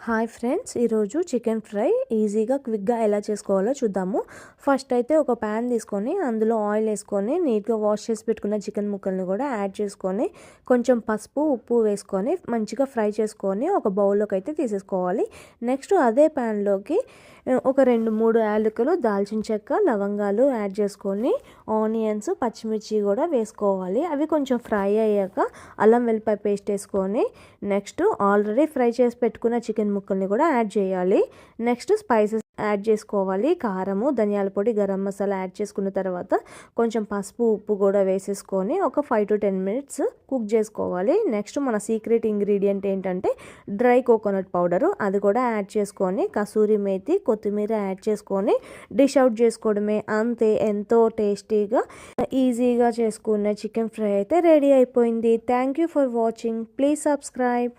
Hi friends, ఈరోజు chicken fry ఈజీగా క్విక్గా ఎలా చేసుకోవాలో చూద్దాము. ఫస్ట్ అయితే ఒక ప్యాన్ తీసుకొని అందులో ఆయిల్ వేసుకొని నీట్గా వాష్ చేసి పెట్టుకున్న చికెన్ ముక్కల్ని కూడా యాడ్ చేసుకొని కొంచెం పసుపు ఉప్పు వేసుకొని మంచిగా ఫ్రై చేసుకొని ఒక బౌల్లోకి అయితే తీసేసుకోవాలి. నెక్స్ట్ అదే ప్యాన్లోకి ఒక 2-3 యాలకులు, దాల్చిన చెక్క, లవంగాలు యాడ్ చేసుకొని ఆనియన్స్, పచ్చిమిర్చి కూడా వేసుకోవాలి. అవి కొంచెం ఫ్రై అయ్యాక అల్లం వెల్లిపాయ పేస్ట్ వేసుకొని నెక్స్ట్ ఆల్రెడీ ఫ్రై చేసి పెట్టుకున్న చికెన్ ముక్కల్ని కూడా యాడ్ చేయాలి. నెక్స్ట్ స్పైసెస్ యాడ్ చేసుకోవాలి. కారము, ధనియాల పొడి, గరం మసాలా యాడ్ చేసుకున్న తర్వాత కొంచెం పసుపు ఉప్పు కూడా వేసేసుకొని ఒక 5 to 10 minutes కుక్ చేసుకోవాలి. నెక్స్ట్ మన సీక్రెట్ ఇంగ్రీడియంట్ ఏంటంటే డ్రై కోకోనట్ పౌడరు, అది కూడా యాడ్ చేసుకొని కసూరి మేతి, కొత్తిమీర యాడ్ చేసుకొని డిష్ అవుట్ చేసుకోవడమే. అంతే, ఎంతో టేస్టీగా ఈజీగా చేసుకున్న చికెన్ ఫ్రై అయితే రెడీ అయిపోయింది. Thank you for watching. Please subscribe.